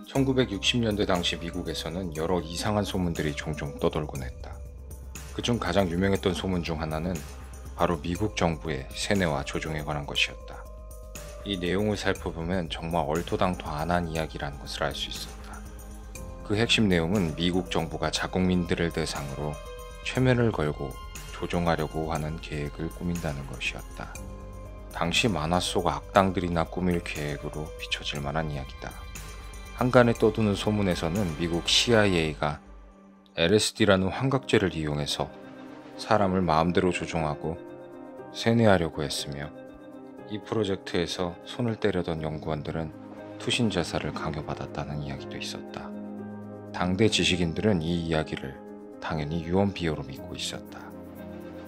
1960년대 당시 미국에서는 여러 이상한 소문들이 종종 떠돌곤 했다. 그중 가장 유명했던 소문 중 하나는 바로 미국 정부의 세뇌와 조종에 관한 것이었다. 이 내용을 살펴보면 정말 얼토당토안한 이야기라는 것을 알 수 있었다. 그 핵심 내용은 미국 정부가 자국민들을 대상으로 최면을 걸고 조종하려고 하는 계획을 꾸민다는 것이었다. 당시 만화 속 악당들이나 꾸밀 계획으로 비춰질 만한 이야기다. 한간에 떠도는 소문에서는 미국 CIA가 LSD라는 환각제를 이용해서 사람을 마음대로 조종하고 세뇌하려고 했으며, 이 프로젝트에서 손을 떼려던 연구원들은 투신 자살을 강요받았다는 이야기도 있었다. 당대 지식인들은 이 이야기를 당연히 유언비어로 믿고 있었다.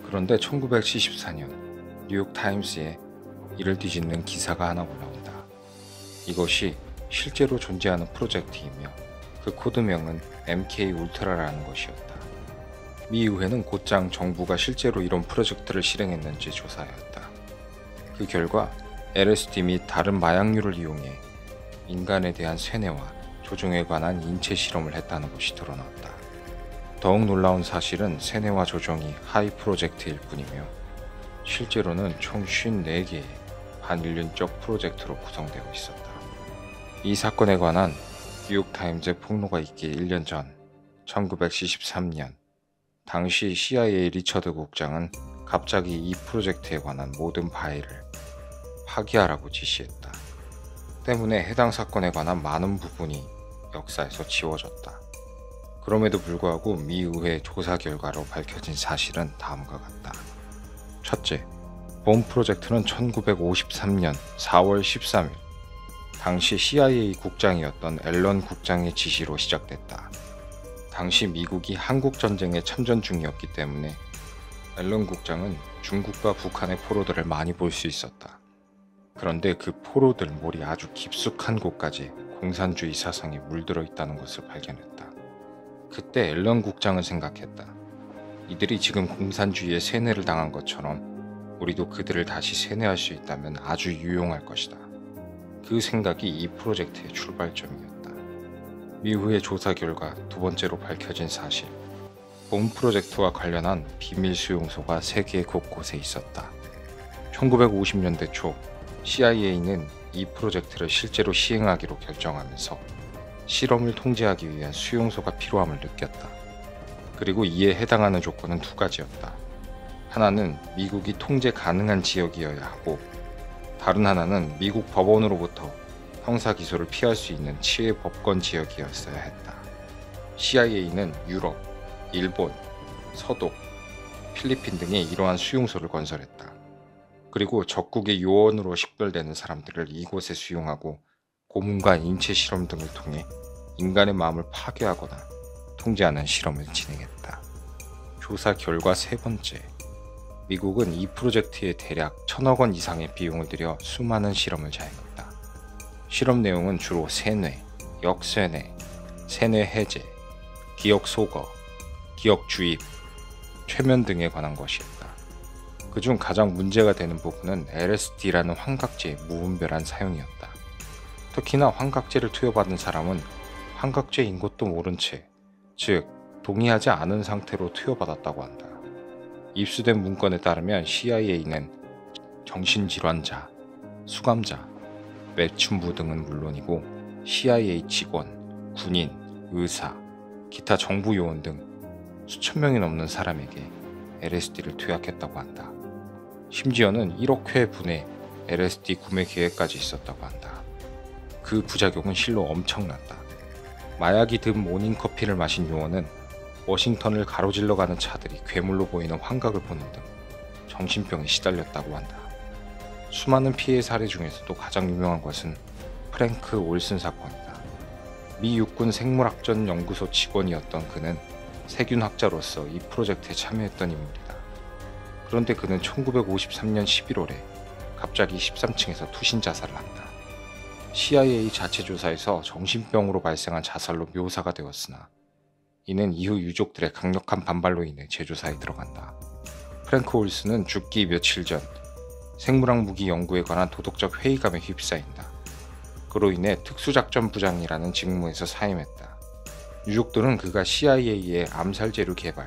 그런데 1974년 뉴욕타임스에 이를 뒤집는 기사가 하나 올라온다. 이것이 실제로 존재하는 프로젝트이며 그 코드명은 MK 울트라라는 것이었다. 미 의회는 곧장 정부가 실제로 이런 프로젝트를 실행했는지 조사하였다. 그 결과 LSD 및 다른 마약류를 이용해 인간에 대한 세뇌와 조종에 관한 인체 실험을 했다는 것이 드러났다. 더욱 놀라운 사실은 세뇌와 조종이 하이 프로젝트일 뿐이며 실제로는 총 54개의 반인륜적 프로젝트로 구성되어 있었다. 이 사건에 관한 뉴욕타임즈의 폭로가 있기에 1년 전 1973년 당시 CIA 리처드 국장은 갑자기 이 프로젝트에 관한 모든 파일을 파기하라고 지시했다. 때문에 해당 사건에 관한 많은 부분이 역사에서 지워졌다. 그럼에도 불구하고 미 의회 조사 결과로 밝혀진 사실은 다음과 같다. 첫째, 본 프로젝트는 1953년 4월 13일 당시 CIA 국장이었던 앨런 국장의 지시로 시작됐다. 당시 미국이 한국전쟁에 참전 중이었기 때문에 앨런 국장은 중국과 북한의 포로들을 많이 볼 수 있었다. 그런데 그 포로들 몰이 아주 깊숙한 곳까지 공산주의 사상이 물들어 있다는 것을 발견했다. 그때 앨런 국장은 생각했다. 이들이 지금 공산주의에 세뇌를 당한 것처럼 우리도 그들을 다시 세뇌할 수 있다면 아주 유용할 것이다. 그 생각이 이 프로젝트의 출발점이었다. 미후의 조사 결과 두 번째로 밝혀진 사실, 본 프로젝트와 관련한 비밀 수용소가 세계 곳곳에 있었다. 1950년대 초 CIA는 이 프로젝트를 실제로 시행하기로 결정하면서 실험을 통제하기 위한 수용소가 필요함을 느꼈다. 그리고 이에 해당하는 조건은 두 가지였다. 하나는 미국이 통제 가능한 지역이어야 하고, 다른 하나는 미국 법원으로부터 형사 기소를 피할 수 있는 치외 법권 지역이었어야 했다. CIA는 유럽, 일본, 서독, 필리핀 등에 이러한 수용소를 건설했다. 그리고 적국의 요원으로 식별되는 사람들을 이곳에 수용하고 고문과 인체 실험 등을 통해 인간의 마음을 파괴하거나 통제하는 실험을 진행했다. 조사 결과 세 번째, 미국은 이 프로젝트에 대략 1,000억 원 이상의 비용을 들여 수많은 실험을 자행했다. 실험 내용은 주로 세뇌, 역세뇌, 세뇌 해제, 기억 소거, 기억 주입, 최면 등에 관한 것이었다. 그중 가장 문제가 되는 부분은 LSD라는 환각제의 무분별한 사용이었다. 특히나 환각제를 투여받은 사람은 환각제인 것도 모른 채, 즉 동의하지 않은 상태로 투여받았다고 한다. 입수된 문건에 따르면 CIA는 정신질환자, 수감자, 매춘부 등은 물론이고 CIA 직원, 군인, 의사, 기타 정부 요원 등 수천 명이 넘는 사람에게 LSD를 투약했다고 한다. 심지어는 1억 회 분의 LSD 구매 계획까지 있었다고 한다. 그 부작용은 실로 엄청났다. 마약이 든 모닝커피를 마신 요원은 워싱턴을 가로질러 가는 차들이 괴물로 보이는 환각을 보는 등 정신병에 시달렸다고 한다. 수많은 피해 사례 중에서도 가장 유명한 것은 프랭크 올슨 사건이다. 미 육군 생물학전 연구소 직원이었던 그는 세균학자로서 이 프로젝트에 참여했던 인물이다. 그런데 그는 1953년 11월에 갑자기 13층에서 투신 자살을 한다. CIA 자체 조사에서 정신병으로 발생한 자살로 묘사가 되었으나 이는 이후 유족들의 강력한 반발로 인해 재조사에 들어간다. 프랭크 올슨은 죽기 며칠 전 생물학 무기 연구에 관한 도덕적 회의감에 휩싸인다. 그로 인해 특수작전부장이라는 직무에서 사임했다. 유족들은 그가 CIA의 암살제류 개발,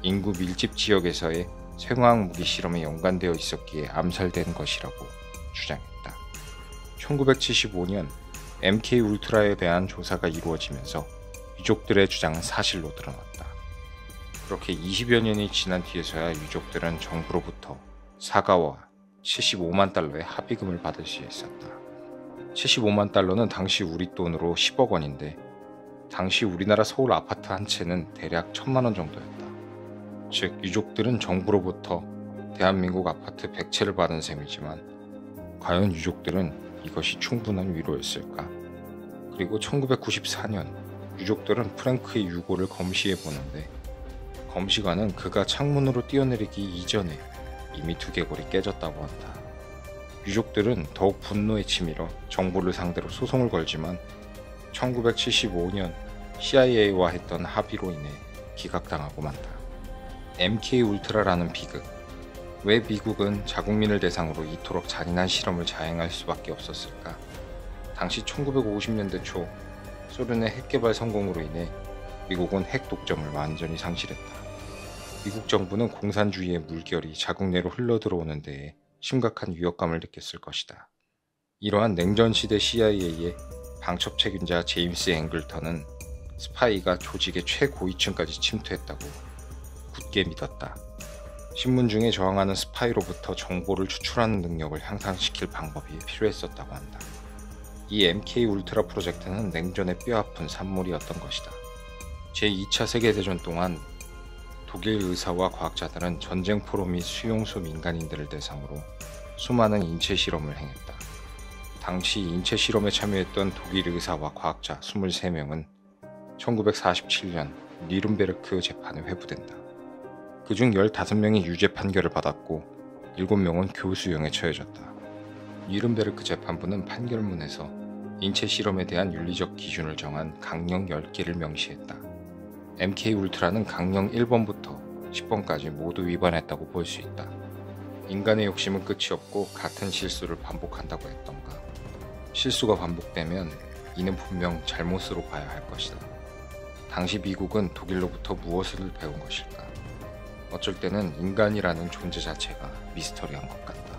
인구 밀집 지역에서의 생화학 무기 실험에 연관되어 있었기에 암살된 것이라고 주장했다. 1975년 MK 울트라에 대한 조사가 이루어지면서 유족들의 주장은 사실로 드러났다. 그렇게 20여 년이 지난 뒤에서야 유족들은 정부로부터 사과와 75만 달러의 합의금을 받을 수 있었다. 75만 달러는 당시 우리 돈으로 10억 원인데 당시 우리나라 서울 아파트 한 채는 대략 1,000만 원 정도였다. 즉 유족들은 정부로부터 대한민국 아파트 100채를 받은 셈이지만 과연 유족들은 이것이 충분한 위로였을까? 그리고 1994년 유족들은 프랭크의 유고를 검시해 보는데 검시관은 그가 창문으로 뛰어내리기 이전에 이미 두개골이 깨졌다고 한다. 유족들은 더욱 분노에 치밀어 정부를 상대로 소송을 걸지만 1975년 CIA와 했던 합의로 인해 기각당하고 만다. MK 울트라라는 비극. 왜 미국은 자국민을 대상으로 이토록 잔인한 실험을 자행할 수밖에 없었을까? 당시 1950년대 초 소련의 핵개발 성공으로 인해 미국은 핵 독점을 완전히 상실했다. 미국 정부는 공산주의의 물결이 자국 내로 흘러들어오는 데에 심각한 위협감을 느꼈을 것이다. 이러한 냉전시대 CIA의 방첩 책임자 제임스 앵글턴은 스파이가 조직의 최고위층까지 침투했다고 굳게 믿었다. 신문 중에 저항하는 스파이로부터 정보를 추출하는 능력을 향상시킬 방법이 필요했었다고 한다. 이 MK 울트라 프로젝트는 냉전의 뼈아픈 산물이었던 것이다. 제2차 세계대전 동안 독일 의사와 과학자들은 전쟁포로 및 수용소 민간인들을 대상으로 수많은 인체 실험을 행했다. 당시 인체 실험에 참여했던 독일 의사와 과학자 23명은 1947년 니른베르크 재판에 회부된다. 그중 15명이 유죄 판결을 받았고 7명은 교수형에 처해졌다. 니른베르크 재판부는 판결문에서 인체 실험에 대한 윤리적 기준을 정한 강령 10개를 명시했다. MK 울트라는 강령 1번부터 10번까지 모두 위반했다고 볼 수 있다. 인간의 욕심은 끝이 없고 같은 실수를 반복한다고 했던가. 실수가 반복되면 이는 분명 잘못으로 봐야 할 것이다. 당시 미국은 독일로부터 무엇을 배운 것일까? 어쩔 때는 인간이라는 존재 자체가 미스터리한 것 같다.